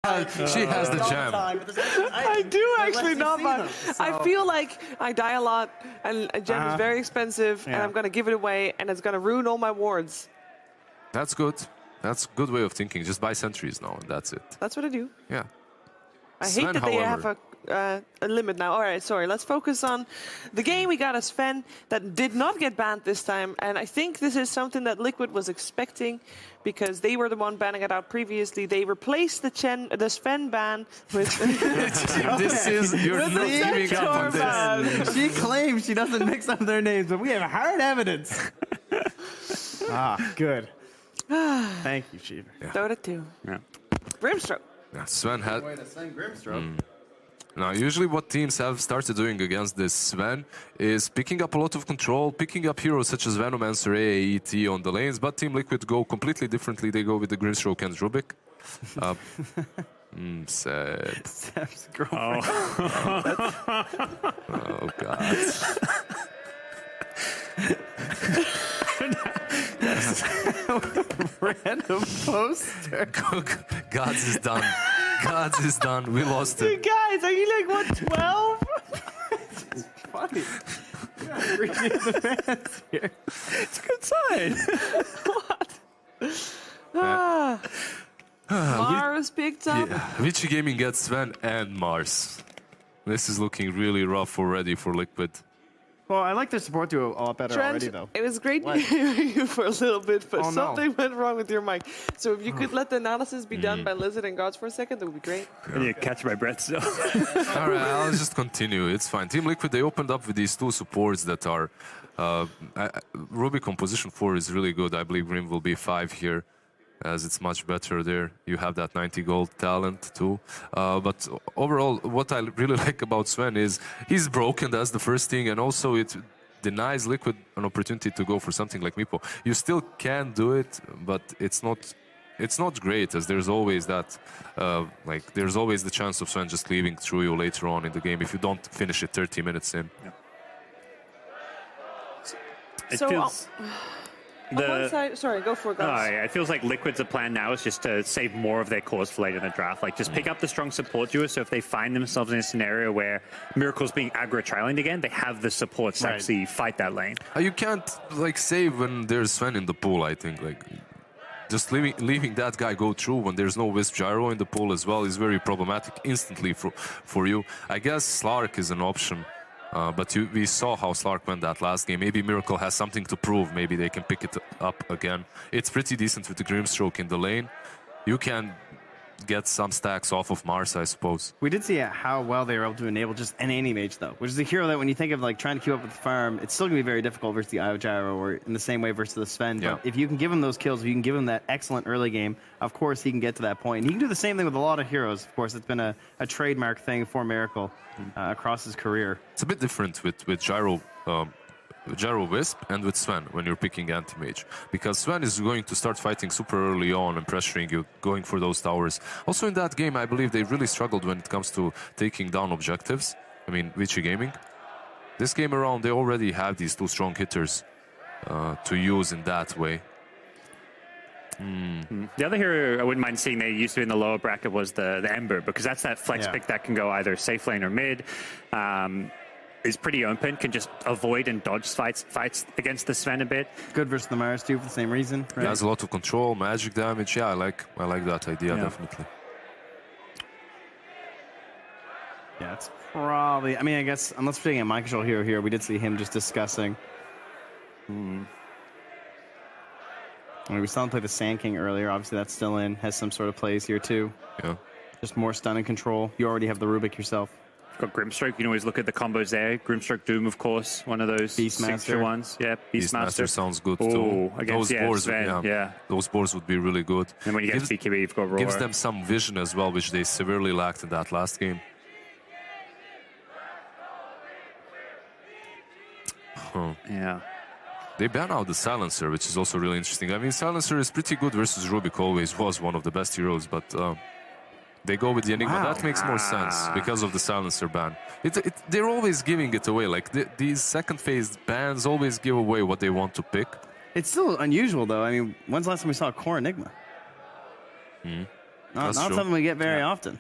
She has the gem. I do actually not mind. I feel like I die a lot, and a gem is very expensive, and I'm going to give it away, and it's going to ruin all my wards. That's good. That's a good way of thinking. Just buy sentries now, and that's it. That's what I do. Yeah. I hate that they have a limit now. All right, sorry. Let's focus on the game. We got a Sven that did not get banned this time, and I think this is something that Liquid was expecting because they were the one banning it out previously. They replaced the Sven ban with... This is... You're not giving up on this. She claims she doesn't mix up their names, but we have hard evidence. Good. Thank you, Shiva. Yeah. Dota 2. Yeah. Brimstroke. Yeah, Sven had... Sven Grimstroke. Now, usually what teams have started doing against this Sven is picking up a lot of control, picking up heroes such as Venomancer, AAET on the lanes, but Team Liquid go completely differently. They go with the Grimstroke and Rubik. Sad. Seb's girlfriend. Oh, God. Random poster. Gods is done. Gods is done. We lost You it. guys, are you like, what, 12? It's funny. Yeah, reaching the fans here. It's a good sign. What? Mars picked up. Yeah. Vichy Gaming gets Sven and Mars. This is looking really rough already for Liquid. Well, I like their support duo a lot better Trent, already, though. it was great hearing you for a little bit, but no. something went wrong with your mic. So if you could let the analysis be done by Lizard and Gods for a second, that would be great. I need to catch my breath still. All right, I'll just continue. It's fine. Team Liquid, they opened up with these two supports that are... Rubik on position 4 is really good. I believe Grim will be 5 here, as it's much better there. You have that 90 gold talent too. But overall, what I really like about Sven is he's broken, that's the first thing, and also it denies Liquid an opportunity to go for something like Meepo. You still can do it, but it's not great, as there's always that, there's always the chance of Sven just leaving through you later on in the game if you don't finish it 30 minutes in. Yeah. So, on one side, sorry, go for it, Gods. Yeah, it feels like Liquid's plan now is just to save more of their cores for later in the draft. Like, just pick up the strong support duo, so if they find themselves in a scenario where Miracle's being aggro trailed again, they have the supports to actually fight that lane. You can't, save when there's Sven in the pool, I think. Just leaving that guy go through when there's no Wisp Gyro in the pool as well is very problematic instantly for you. I guess Slark is an option. But we saw how Slark went that last game. Maybe Miracle has something to prove. Maybe they can pick it up again. It's pretty decent with the Grimstroke in the lane. You can get some stacks off of Mars, I suppose. We did see how well they were able to enable just an anti-mage, though, which is a hero that when you think of trying to keep up with the farm, it's still going to be very difficult versus the Io Gyro or in the same way versus the Sven. Yeah. But if you can give him those kills, if you can give him that excellent early game, of course he can get to that point. And he can do the same thing with a lot of heroes. Of course, it's been a trademark thing for Miracle across his career. It's a bit different with Gyro Wisp and with Sven when you're picking anti-mage, because Sven is going to start fighting super early on and pressuring you, going for those towers. Also in that game, I believe they really struggled when it comes to taking down objectives. I mean, Vichy Gaming. This game around, they already have these two strong hitters to use in that way. The other hero I wouldn't mind seeing they used to be in the lower bracket was the Ember, because that's that flex pick that can go either safe lane or mid. Is pretty open, can just avoid and dodge fights against the Sven a bit. Good versus the Mars too for the same reason. Right? He has a lot of control, magic damage. Yeah, I like that idea, definitely. Yeah, it's probably... I mean, I guess, unless we're taking a mind control hero here, we did see him just discussing. I mean, we saw him play the Sand King earlier. Obviously, that's still in. Has some sort of plays here, too. Yeah. Just more stun and control. You already have the Rubik yourself. Got Grimstroke, you can always look at the combos there. Grimstroke Doom, of course, one of those signature ones. Yeah, Beastmaster sounds good too. Oh, against those boars, Sven, those boars would be really good. And when you get CQB, you've got Roar. Gives them some vision as well, which they severely lacked in that last game. Yeah. They ban out the Silencer, which is also really interesting. I mean, Silencer is pretty good versus Rubik, always was one of the best heroes, but they go with the Enigma. Wow. That makes more sense because of the Silencer ban. They're always giving it away. These second phase bans always give away what they want to pick. It's still unusual, though. I mean, when's the last time we saw a core Enigma? Not true. something we get very often.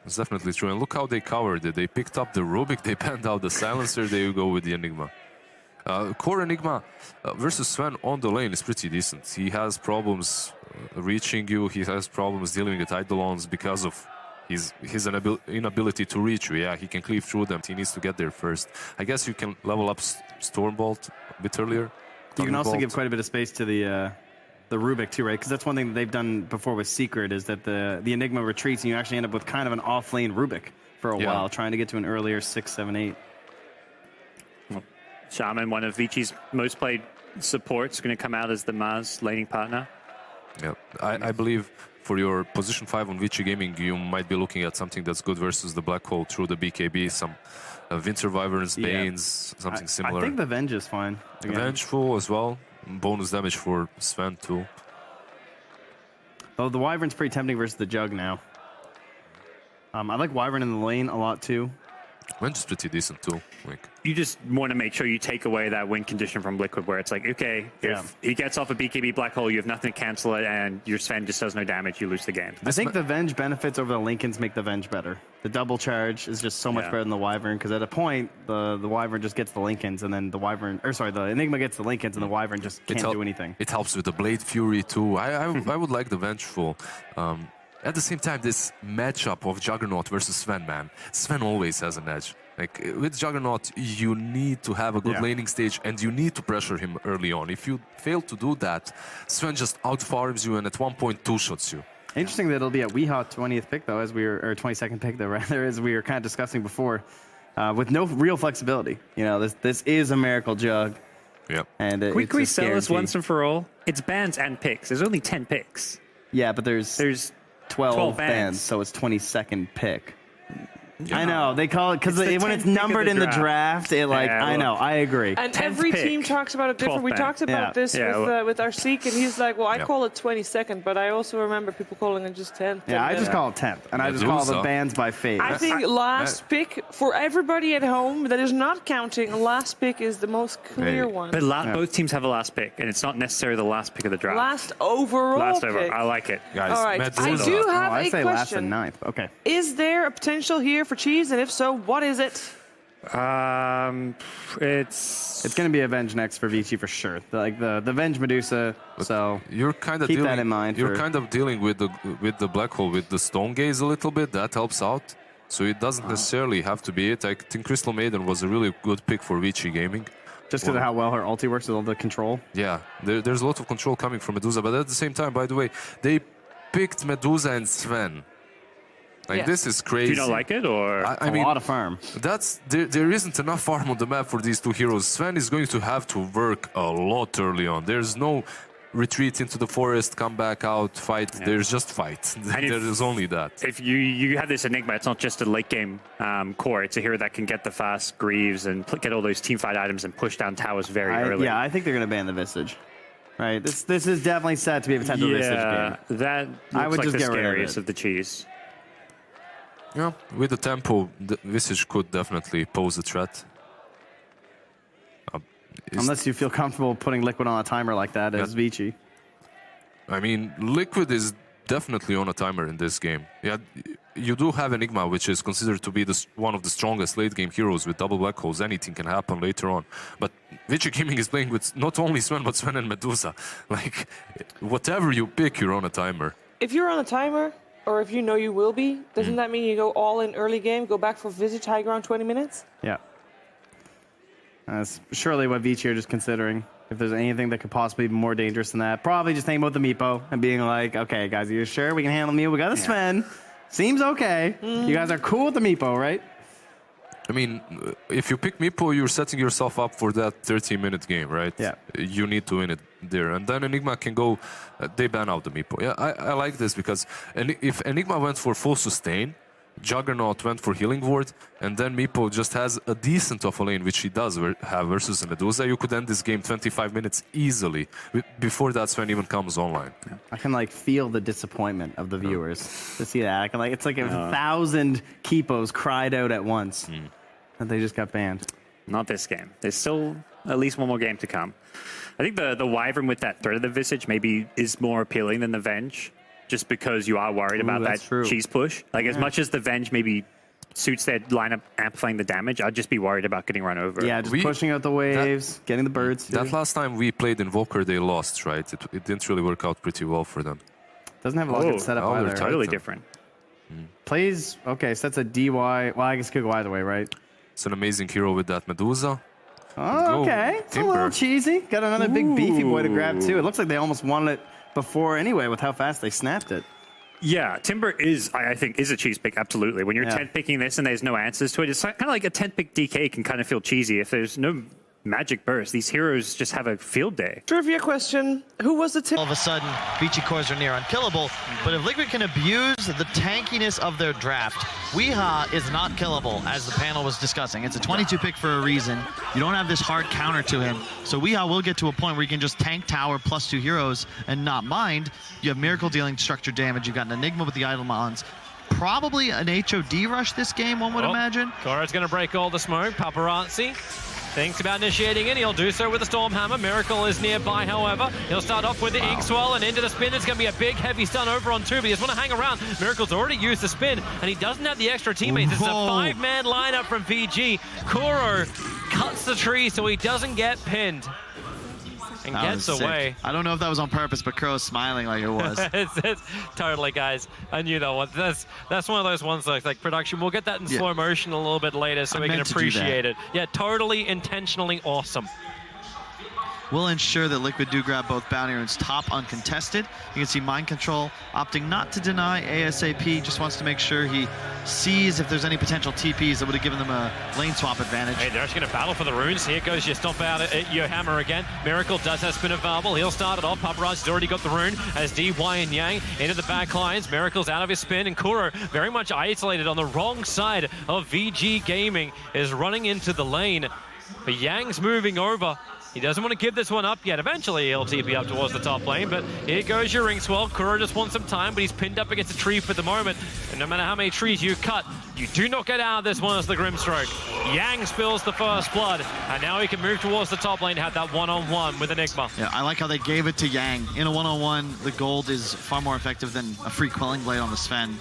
It's definitely true. And look how they covered it. They picked up the Rubik, they panned out the silencer, there you go with the Enigma. Core Enigma versus Sven on the lane is pretty decent. He has problems reaching you, he has problems dealing with Eidolons because of his inability to reach you. Yeah, he can cleave through them, he needs to get there first. I guess you can level up Stormbolt a bit earlier. You can also Thunderbolt. give quite a bit of space to the Rubik too, right? Because that's one thing that they've done before with Secret is that the Enigma retreats and you actually end up with kind of an off-lane Rubik for a while, trying to get to an earlier 6, 7, 8. Well, Shaman, one of Vici's most played supports, going to come out as the Mars laning partner. Yeah, I believe for your position 5 on Vici Gaming, you might be looking at something that's good versus the Black Hole through the BKB, some Winter Wyverns, Banes, something similar. I think the Venge is fine. Again. Vengeful as well. Bonus damage for Sven too. Oh, the Wyvern's pretty tempting versus the Jug now. I like Wyvern in the lane a lot too. Venge is pretty decent too. Like, You just want to make sure you take away that win condition from Liquid where it's like, okay, if he gets off a BKB Black Hole, you have nothing to cancel it, and your Sven just does no damage, you lose the game. I think the Venge benefits over the Lincolns make the Venge better. The double charge is just so much better than the Wyvern, because at a point, the Wyvern just gets the Lincolns, and then the Enigma gets the Lincolns, and the Wyvern just can't do anything. It helps with the Blade Fury too. I would like the Vengeful. At the same time, this matchup of Juggernaut versus Sven, man, Sven always has an edge. Like, with Juggernaut, you need to have a good laning stage and you need to pressure him early on. If you fail to do that, Sven just outfarms you and at one point two-shots you. Interesting that it'll be a Weehawk 20th pick, though, or 22nd pick, though, rather, as we were kind of discussing before, with no real flexibility. You know, this is a Miracle Jug. Yep. And Can we sell this once and for all? It's bans and picks. There's only 10 picks. Yeah, but there's 12 bans. bans, so it's 22nd pick. Yeah. I know, they call it, because when it's 10th pick numbered of in the draft, I know, I agree. And 10th every pick, team talks about it different. 12th We ban. talked about this with Arseek, and he's like, well, I call it 22nd, but I also remember people calling it just 10th. Yeah, I just call it 10th, and I just call the so. bans by fate. I think last pick, for everybody at home that is not counting, last pick is the most clear one. But both teams have a last pick, and it's not necessarily the last pick of the draft. Last overall Last over. pick. I like it. Guys, All right, Medusa. I do have I a say last and question. 9th. Okay. Is there a potential here for cheese, and if so, what is it? It's going to be Avenge next for Vici for sure. The Venge Medusa, so You're kind of keep dealing, that in mind. You're kind of dealing with the Black Hole with the Stone Gaze a little bit. That helps out. So it doesn't necessarily have to be it. I think Crystal Maiden was a really good pick for Vici Gaming. just because of how well her ulti works with all the control. Yeah, there's a lot of control coming from Medusa, but at the same time, by the way, they picked Medusa and Sven. Like, this is crazy. Do you not like it, or I mean, a lot of farm. there isn't enough farm on the map for these two heroes. Sven is going to have to work a lot early on. There's no retreat into the forest, come back out, fight. Yeah. There's just fight. There is only that. If you have this Enigma, it's not just a late game core. It's a hero that can get the fast Greaves and get all those team fight items and push down towers very early. Yeah, I think they're going to ban the Visage. Right. This is definitely set to be a potential Visage game. That looks I would like just the get rid of scariest it. of the cheese. Yeah, with the tempo, the Visage could definitely pose a threat. Unless you feel comfortable putting Liquid on a timer like that as Vici. I mean, Liquid is definitely on a timer in this game. Yeah, you do have Enigma, which is considered to be one of the strongest late game heroes with double black holes. Anything can happen later on. But Vici Gaming is playing with not only Sven, but Sven and Medusa. Like, whatever you pick, you're on a timer. If you're on a timer, or if you know you will be, doesn't that mean you go all in early game, go back for Visage high ground 20 minutes? Yeah. That's surely what Vici are just considering. If there's anything that could possibly be more dangerous than that, probably just thinking about the Meepo and being like, okay, guys, are you sure we can handle me? We got a Sven. Seems okay. You guys are cool with the Meepo, right? I mean, if you pick Meepo, you're setting yourself up for that 30-minute game, right? Yeah. You need to win it there. And then Enigma can go, they ban out the Meepo. Yeah, I like this because if Enigma went for full sustain, Juggernaut went for Healing Ward, and then Meepo just has a decent off lane, which he does have versus Medusa, you could end this game 25 minutes easily, before that Sven even comes online. Yeah. I can feel the disappointment of the viewers to see that. I can it's like if 1,000 Keepos cried out at once that they just got banned. Not this game. There's still at least one more game to come. I think the Wyvern with that threat of the Visage maybe is more appealing than the Venge. just because you are worried about that cheese push. Like, as much as the Venge maybe suits their lineup amplifying the damage, I'd just be worried about getting run over. Yeah, just pushing out the waves, getting the birds. That last time we played Invoker, they lost, right? It didn't really work out pretty well for them. Doesn't have a lot of setup either. Totally different. Plays, okay, so that's a DY. Well, I guess it could go either way, right? It's an amazing hero with that Medusa. Oh, okay. It's a little cheesy. Got another big beefy boy to grab, too. It looks like they almost wanted it before anyway with how fast they snapped it. Yeah, Timber is, I think, is a cheese pick, absolutely. When you're 10th picking this and there's no answers to it, it's kind of like a 10th pick DK can kind of feel cheesy. If there's no magic burst, these heroes just have a field day. Trivia question, who was the All of a sudden, Vici cores are near unkillable, but if Liquid can abuse the tankiness of their draft, Weehaw is not killable, as the panel was discussing. It's a 22 pick for a reason. You don't have this hard counter to him, so Weehaw will get to a point where you can just tank tower plus 2 heroes and not mind. You have Miracle dealing structure damage, you've got an Enigma with the Eidolons. Probably an HOD rush this game, one would imagine. Cora's going to break all the smoke. Paparazzi thinks about initiating it. He'll do so with the Stormhammer. Miracle is nearby, however. He'll start off with the Inkswell and into the spin. It's going to be a big, heavy stun over on 2, but he just want to hang around. Miracle's already used the spin, and he doesn't have the extra teammates. It's a 5-man lineup from VG. Kuro cuts the tree so he doesn't get pinned and gets away. I don't know if that was on purpose, but Crow's smiling like it was. it's totally, guys. I knew that one. That's one of those ones like production. We'll get that in slow motion a little bit later so we can appreciate it. Yeah, totally intentionally awesome. We'll ensure that Liquid do grab both bounty runes top uncontested. You can see Mind Control opting not to deny ASAP, just wants to make sure he sees if there's any potential TPs that would have given them a lane swap advantage. Hey, they're actually going to battle for the runes. Here goes your stomp out at your hammer again. Miracle does have spin available. He'll start it off. Paparazzi's already got the rune as DY and Yang into the back lines. Miracle's out of his spin, and Kuro, very much isolated on the wrong side of VG Gaming, is running into the lane. But Yang's moving over. He doesn't want to give this one up yet. Eventually, he'll TP up towards the top lane, but here goes your ring swell. Kuro just wants some time, but he's pinned up against a tree for the moment. And no matter how many trees you cut, you do not get out of this one as the Grimstroke. Yang spills the first blood, and now he can move towards the top lane to have that one-on-one with Enigma. Yeah, I like how they gave it to Yang. In a one-on-one, the gold is far more effective than a free Quelling Blade on the Sven.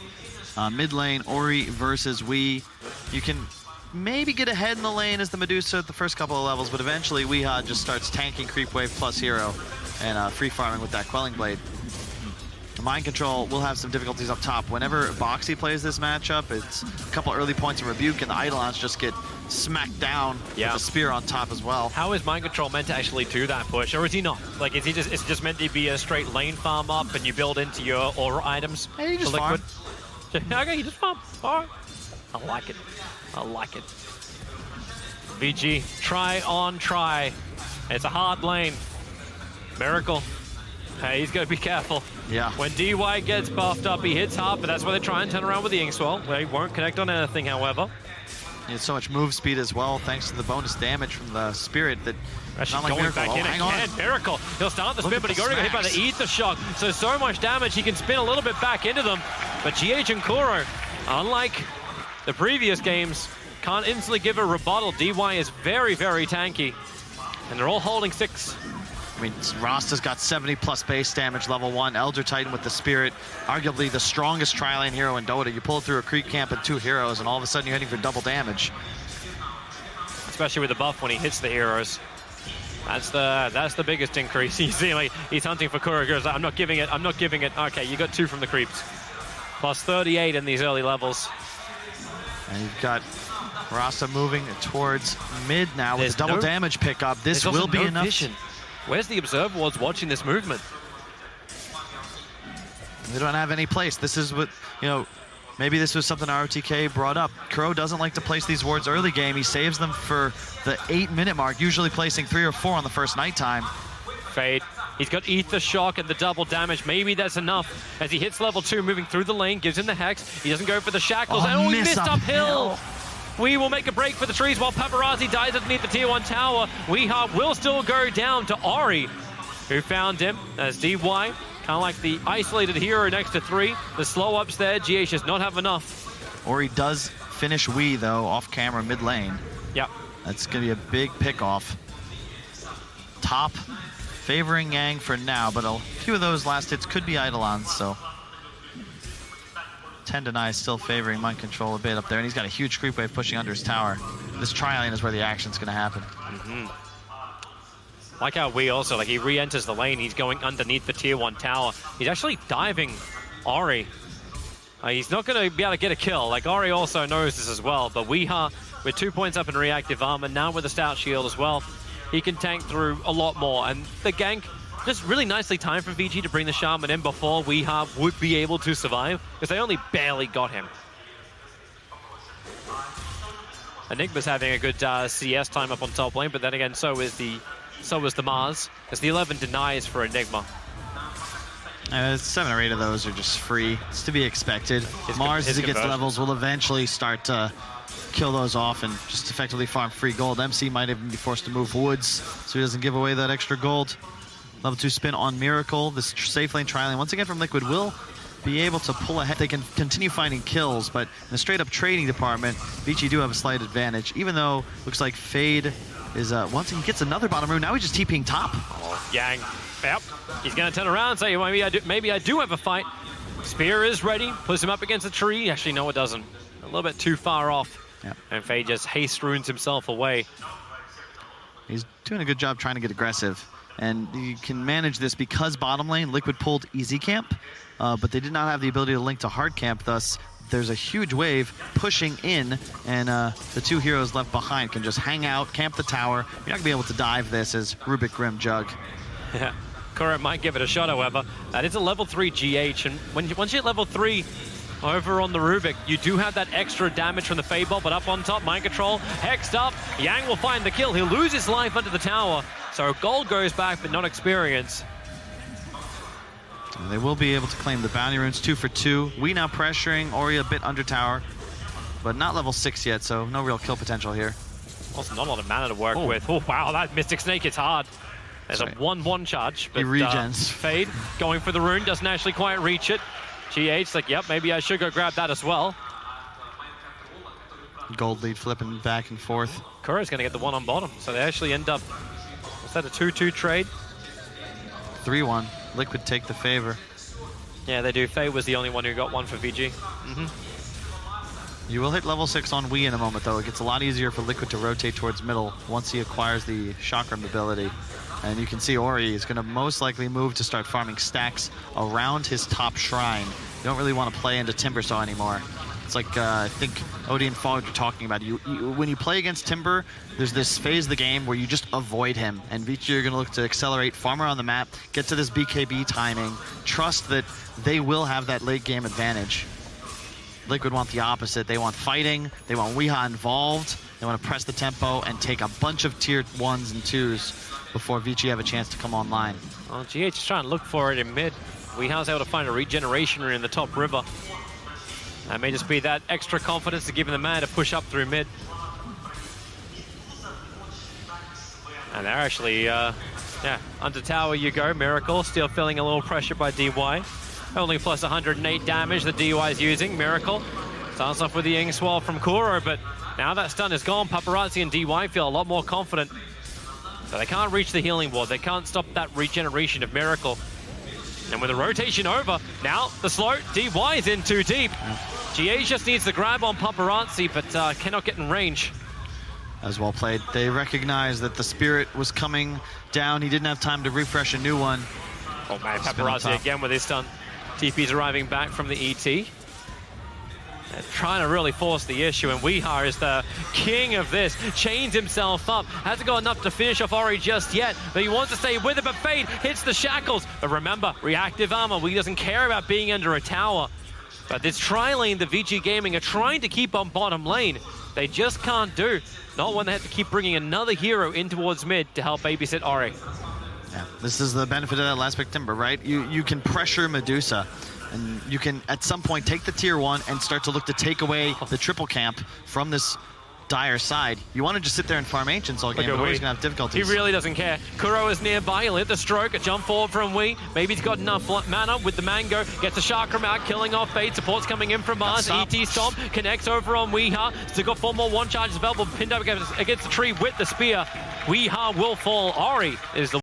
Mid lane, Ori versus Wii. You can maybe get ahead in the lane as the Medusa at the first couple of levels, but eventually Weehaw just starts tanking creep wave plus hero and free farming with that Quelling Blade. Mind Control will have some difficulties up top. Whenever Boxy plays this matchup, it's a couple early points of rebuke, and the Eidolons just get smacked down with a spear on top as well. How is Mind Control meant to actually do that push, or is he not? Like, is it just meant to be a straight lane farm up and you build into your aura items? Hey, you just farm. Okay, you just farm. All right. I like it. I like it. VG, try on try. It's a hard lane. Miracle. Hey, he's got to be careful. Yeah. When DY gets buffed up, he hits hard, but that's why they try and turn around with the Inkswell. They won't connect on anything, however. He has so much move speed as well, thanks to the bonus damage from the Spirit that not like Miracle. Back in hang on. Miracle. He'll start the spin, but he got hit by the Ether Shock. So much damage, he can spin a little bit back into them. But GH and Kuro, unlike the previous games, can't instantly give a rebuttal. DY is very, very tanky, and they're all holding 6. I mean, Rasta's got 70 plus base damage, level 1. Elder Titan with the Spirit, arguably the strongest tri-lane hero in Dota. You pull it through a creep camp and 2 heroes, and all of a sudden you're hitting for double damage. Especially with the buff when he hits the heroes. That's the biggest increase. You see, like, he's hunting for Kuro. Goes, I'm not giving it. I'm not giving it. Okay, you got 2 from the creeps. Plus 38 in these early levels. And you've got Rasta moving towards mid now with a double damage pickup. This will be enough. Vision. Where's the observer was watching this movement? They don't have any place. This is what, you know, maybe this was something ROTK brought up. Crow doesn't like to place these wards early game. He saves them for the 8-minute mark, usually placing 3 or 4 on the first nighttime. Fade. He's got Ether Shock and the double damage. Maybe that's enough. As he hits level 2, moving through the lane, gives him the Hex. He doesn't go for the Shackles. Oh, he missed uphill. We will make a break for the trees while Paparazzi dies underneath the tier 1 tower. Weehaw will still go down to Ori, who found him as DY. Kind of like the isolated hero next to 3. The slow ups there. GH does not have enough. Ori does finish Wii, though, off camera mid lane. Yep. That's going to be a big pick off. Top favoring Yang for now, but a few of those last hits could be Eidolons, so 10 deny is still favoring Mind Control a bit up there, and he's got a huge creep wave pushing under his tower. This tri-lane is where the action's going to happen. Like how we also, like he re-enters the lane, he's going underneath the tier 1 tower. He's actually diving Ori. He's not going to be able to get a kill. Like Ori also knows this as well, but Weeha, with 2 points up in reactive armor, now with a stout shield as well, he can tank through a lot more. And the gank, just really nicely timed from VG to bring the Shaman in before Weeha would be able to survive, because they only barely got him. Enigma's having a good CS time up on top lane, but then again, so is the Mars, as the 11 denies for Enigma. 7 or 8 of those are just free. It's to be expected. Mars, as he gets levels, will eventually start to kill those off and just effectively farm free gold. MC might even be forced to move woods so he doesn't give away that extra gold. Level 2 spin on Miracle. This safe lane tri-lane, once again from Liquid, will be able to pull ahead. They can continue finding kills, but in the straight-up trading department, VG do have a slight advantage, even though looks like Fade is, once he gets another bottom rune, now he's just TPing top. Yang, yep, he's going to turn around and say, maybe I do have a fight. Spear is ready, puts him up against a tree. Actually, no, it doesn't. A little bit too far off. Yep. And Fade just haste runes himself away. He's doing a good job trying to get aggressive. And you can manage this because bottom lane, Liquid pulled easy camp, but they did not have the ability to link to hard camp. Thus, there's a huge wave pushing in, and the 2 heroes left behind can just hang out, camp the tower. You're not going to be able to dive this as Rubik Grim Jug. Yeah, Kuro might give it a shot, however. That is a level 3 GH, and once you hit level 3, over on the Rubik, you do have that extra damage from the Fade Ball, but up on top, Mind Control, hexed up. Yang will find the kill. He'll lose his life under the tower. So gold goes back, but not experience. They will be able to claim the bounty runes 2 for 2. We now pressuring Ori a bit under tower, but not level 6 yet, so no real kill potential here. Also not a lot of mana to work with. Oh, wow, that Mystic Snake is hard. There's a 1-1 charge, but he regens. Fade going for the rune, doesn't actually quite reach it. GH's like, yep, maybe I should go grab that as well. Gold lead flipping back and forth. Kuro's going to get the 1 on bottom, so they actually end up, is that a 2-2 trade? 3-1. Liquid take the favor. Yeah, they do. Fade was the only one who got 1 for VG. You will hit level 6 on Wii in a moment, though. It gets a lot easier for Liquid to rotate towards middle once he acquires the Chakram ability. And you can see Ori is going to most likely move to start farming stacks around his top shrine. You don't really want to play into Timbersaw anymore. It's like, I think Odie and Fogg are talking about. When you play against Timber, there's this phase of the game where you just avoid him. And VG are going to look to accelerate, farm around the map, get to this BKB timing, trust that they will have that late game advantage. Liquid want the opposite. They want fighting, they want Weeha involved, they want to press the tempo and take a bunch of tier 1s and 2s before VG have a chance to come online. Well, GH is trying to look for it in mid. Weeha's able to find a regeneration rune in the top river. That may just be that extra confidence to give him the man to push up through mid. And they're actually, under tower you go. Miracle still feeling a little pressure by DY. Only plus 108 damage that DY is using. Miracle starts off with the Ing Swell from Kuro, but now that stun is gone. Paparazzi and DY feel a lot more confident. So they can't reach the healing ward. They can't stop that regeneration of Miracle. And with the rotation over, now the slow, DY is in too deep. GA just needs the grab on Paparazzi, but cannot get in range. As well played. They recognize that the Spirit was coming down. He didn't have time to refresh a new one. Oh man, Paparazzi again with his stun. TP's arriving back from the ET. They're trying to really force the issue, and Weeha is the king of this. Chains himself up. Hasn't got enough to finish off Ori just yet, but he wants to stay with it, but Fade hits the shackles. But remember, reactive armor. Wee doesn't care about being under a tower. But this tri-lane, the VG Gaming are trying to keep on bottom lane. They just can't do. Not when they have to keep bringing another hero in towards mid to help babysit Ori. Yeah, this is the benefit of that last pick Timber, right? You can pressure Medusa, and you can at some point take the tier 1 and start to look to take away the triple camp from this dire side. You want to just sit there and farm Ancients all game, but Ori's going to have difficulties. He really doesn't care. Kuro is nearby. He'll hit the stroke. A jump forward from Wee. Maybe he's got enough mana with the Mango. Gets the Chakram out, killing off Fade. Support's coming in from Mars. ET Stomp connects over on Weeha. Still got 4 more 1 charges available. Pinned up against the tree with the spear. Weeha will fall. Ori is the